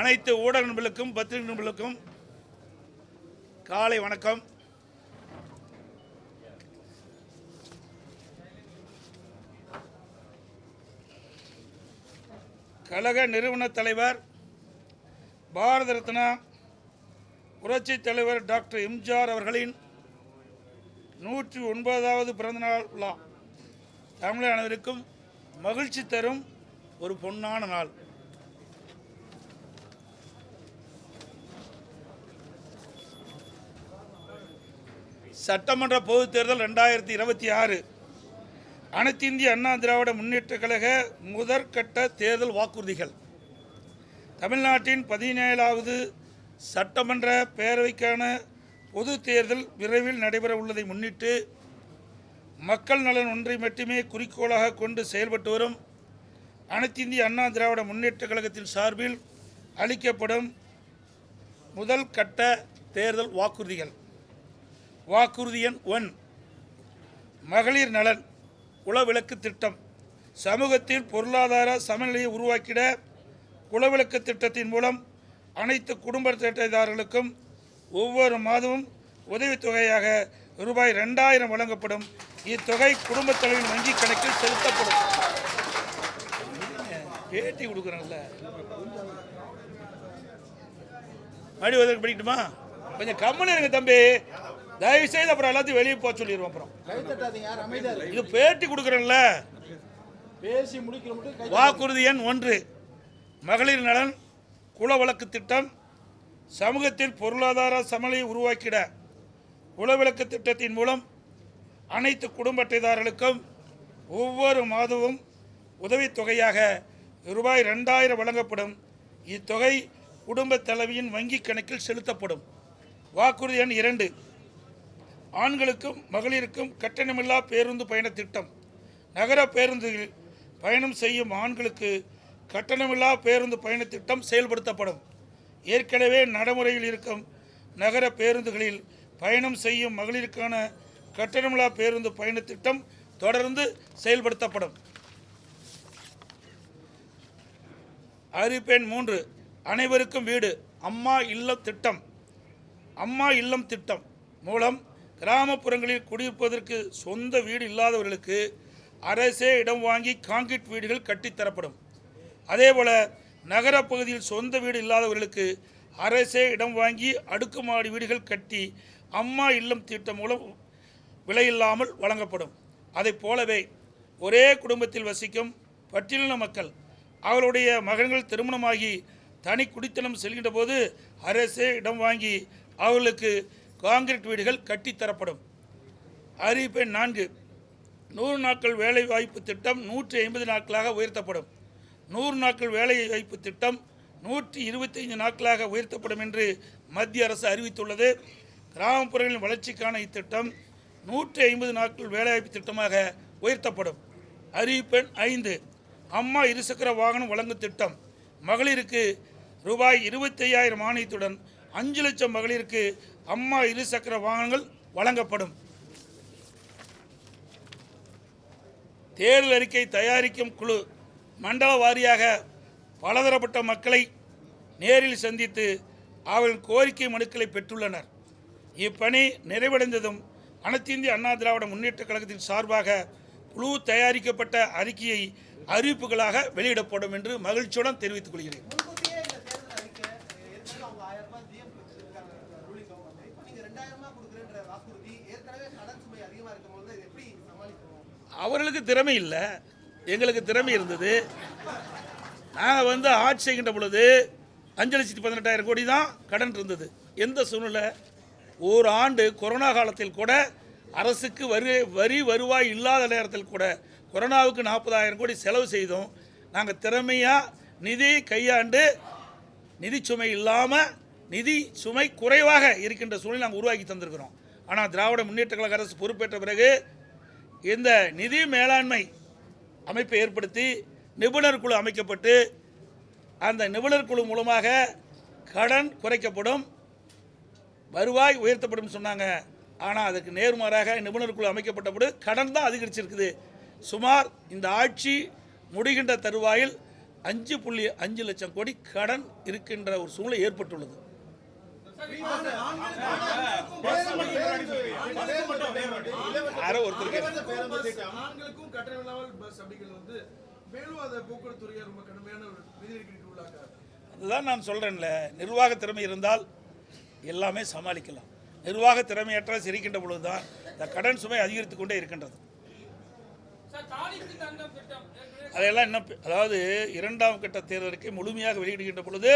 அனைத்து ஊடக நண்பர்களுக்கும் பத்திரிகை நண்பர்களுக்கும் காலை வணக்கம். கழக நிறுவன தலைவர் பாரத ரத்னா புரட்சி தலைவர் டாக்டர் எம்ஜிஆர் அவர்களின் 109வது பிறந்தநாள் விழா தமிழக அனைவருக்கும் மகிழ்ச்சி தரும் ஒரு பொன்னான நாள். சட்டமன்ற பொதுத் தேர்தல் 2026 அனைத்து இந்திய அண்ணா திராவிட முன்னேற்ற கழக முதற்கட்ட தேர்தல் வாக்குறுதிகள். தமிழ்நாட்டின் 17வது சட்டமன்ற பேரவைக்கான பொது தேர்தல் விரைவில் நடைபெற உள்ளதை முன்னிட்டு மக்கள் நலன் ஒன்றை மட்டுமே குறிக்கோளாக கொண்டு செயல்பட்டு வரும் அனைத்து இந்திய அண்ணா திராவிட முன்னேற்ற கழகத்தின் சார்பில் அளிக்கப்படும் முதல் கட்ட தேர்தல் வாக்குறுதிகள். வாக்குறுதி எண் 1, மகளிர் நலன் குலவிளக்கு திட்டம். சமூகத்தில் பொருளாதார சமநிலையை உருவாக்கிட குலவிளக்கு திட்டத்தின் மூலம் அனைத்து குடும்ப அட்டைதாரர்களுக்கும் ஒவ்வொரு மாதமும் உதவித்தொகையாக ரூபாய் 2000 வழங்கப்படும். இத்தொகை குடும்பத் தலைவரின் வங்கி கணக்கில் செலுத்தப்படும். பேட்டி கொடுக்குறேன்ல, மறுபடி உதவி படிக்கட்டுமா? கொஞ்சம் கம்மனு இருங்க தம்பி, தயவுசெய்து அப்புறம் எல்லாத்தையும் வெளியே போக சொல்லிடுவோம். அப்புறம் இது பேட்டி கொடுக்குறேன்ல. வாக்குறுதி எண் 1, மகளிர் நலன் குலவிளக்கு திட்டம். சமூகத்தில் பொருளாதார சமநிலையை உருவாக்கிட குலவிளக்கு திட்டத்தின் மூலம் அனைத்து குடும்ப அட்டைதாரர்களுக்கும் ஒவ்வொரு மாதமும் உதவித்தொகையாக ரூபாய் 2000 வழங்கப்படும். இத்தொகை குடும்ப தலைவியின் வங்கி கணக்கில் செலுத்தப்படும். வாக்குறுதி எண் 2, ஆண்களுக்கும் மகளிருக்கும் கட்டணமில்லா பேருந்து பயண திட்டம். நகர பேருந்துகளில் பயணம் செய்யும் ஆண்களுக்கு கட்டணமில்லா பேருந்து பயண திட்டம் செயல்படுத்தப்படும். ஏற்கனவே நடைமுறையில் இருக்கும் நகர பேருந்துகளில் பயணம் செய்யும் மகளிருக்கான கட்டணமில்லா பேருந்து பயண திட்டம் தொடர்ந்து செயல்படுத்தப்படும். அறிவிப்பு எண் 3, அனைவருக்கும் வீடு அம்மா இல்லம் திட்டம். அம்மா இல்லம் திட்டம் மூலம் கிராமப்புறங்களில் குடியிருப்பதற்கு சொந்த வீடு இல்லாதவர்களுக்கு அரசே இடம் வாங்கி கான்கிரீட் வீடுகள் கட்டித்தரப்படும். அதேபோல் நகரப்பகுதியில் சொந்த வீடு இல்லாதவர்களுக்கு அரசே இடம் வாங்கி அடுக்குமாடி வீடுகள் கட்டி அம்மா இல்லம் திட்டம் மூலம் விலையில்லாமல் வழங்கப்படும். அதை போலவே ஒரே குடும்பத்தில் வசிக்கும் பட்டியலின மக்கள் அவர்களுடைய மகன்கள் திருமணமாகி தனி குடித்தனம் செல்கின்ற போது அரசே இடம் வாங்கி அவர்களுக்கு கான்கிரீட் வீடுகள் கட்டித்தரப்படும். அறிவிப்பு 4, 100 நாட்கள் வேலை வாய்ப்பு திட்டம் 150 நாட்களாக உயர்த்தப்படும். 100 நாட்கள் வேலை வாய்ப்பு திட்டம் 125 நாட்களாக உயர்த்தப்படும் என்று மத்திய அரசு அறிவித்துள்ளது. கிராமப்புறங்களின் வளர்ச்சிக்கான இத்திட்டம் 150 நாட்கள் வேலைவாய்ப்பு திட்டமாக உயர்த்தப்படும். அறிவிப்பு 5, அம்மா இருசக்கர வாகனம் வழங்கும் திட்டம். மகளிருக்கு ரூபாய் 25,000 மானியத்துடன் 5 லட்சம் மகளிருக்கு அம்மா இருசக்கர வாகனங்கள் வழங்கப்படும். தேர்தல் அறிக்கை தயாரிக்கும் குழு மண்டல வாரியாக பலதரப்பட்ட மக்களை நேரில் சந்தித்து அவர்கள் கோரிக்கை மனுக்களை பெற்றுள்ளனர். இப்பணி நிறைவடைந்ததும் அனைத்து இந்திய அண்ணா திராவிட முன்னேற்ற கழகத்தின் சார்பாக குழு தயாரிக்கப்பட்ட அறிக்கையை அறிவிப்புகளாக வெளியிடப்படும் என்று மகிழ்ச்சியுடன் தெரிவித்துக் கொள்கிறேன். அவர்களுக்கு திறமை இல்லை, எங்களுக்கு திறமை இருந்தது. நாங்கள் ஆட்சி செய்கின்ற பொழுது 5,18,000 கோடி தான் கடன் இருந்தது. எந்த சூழ்நிலை? ஒரு ஆண்டு கொரோனா காலத்தில் கூட அரசுக்கு வரி வருவாய் இல்லாத நேரத்தில் கூட கொரோனாவுக்கு 40,000 கோடி செலவு செய்தோம். நாங்கள் திறமையாக நிதி கையாண்டு நிதி சுமை இல்லாமல் நிதி சுமை குறைவாக இருக்கின்ற சூழ்நிலை நாங்கள் உருவாக்கி தந்திருக்கிறோம். ஆனால் திராவிட முன்னேற்ற கழக அரசு பொறுப்பேற்ற பிறகு இந்த நிதி மேலாண்மை அமைப்பை ஏற்படுத்தி நிபுணர் குழு அமைக்கப்பட்டு அந்த நிபுணர் குழு மூலமாக கடன் குறைக்கப்படும், வருவாய் உயர்த்தப்படும் சொன்னாங்க. ஆனால் அதுக்கு நேர்மாறாக நிபுணர் குழு அமைக்கப்பட்டபோது கடன் தான் அதிகரிச்சிருக்குது. சுமார் இந்த ஆட்சி முடிகின்ற தருவாயில் 5.5 லட்சம் கோடி கடன் இருக்கின்ற ஒரு சூழ்நிலை ஏற்பட்டுள்ளது. யாரோ ஒருத்தருக்கு அதுதான் நான் சொல்றேன்ல, நிர்வாக திறமை இருந்தால் எல்லாமே சமாளிக்கலாம். நிர்வாக திறமையற்ற சிரிக்கின்ற பொழுதுதான் இந்த கடன் சுமை அதிகரித்துக் கொண்டே இருக்கின்றது. அதையெல்லாம் இன்னும் அதாவது 2ஆம் கட்ட தேர்தலுக்கு முழுமையாக வெளியிடுகின்ற பொழுது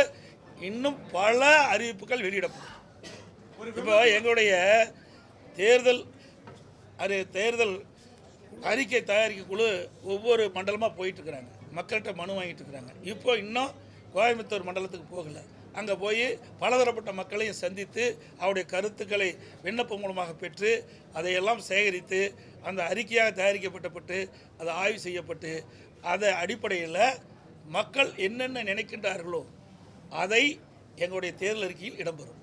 இன்னும் பல அறிவிப்புகள் வெளியிடப்படும். இப்போ எங்களுடைய தேர்தல் அறிக்கை தயாரிக்க குழு ஒவ்வொரு மண்டலமாக போயிட்டுருக்குறாங்க, மக்கள்கிட்ட மனு வாங்கிட்டு இருக்கிறாங்க. இப்போ இன்னும் கோயம்புத்தூர் மண்டலத்துக்கு போகலை. அங்கே போய் பலதரப்பட்ட மக்களையும் சந்தித்து அவருடைய கருத்துக்களை விண்ணப்பம் மூலமாக பெற்று அதையெல்லாம் சேகரித்து அந்த அறிக்கையாக தயாரிக்கப்பட்டு அது ஆய்வு செய்யப்பட்டு அதை அடிப்படையில் மக்கள் என்னென்ன நினைக்கின்றார்களோ அதை எங்களுடைய தேர்தல் அறிக்கையில் இடம்பெறும்.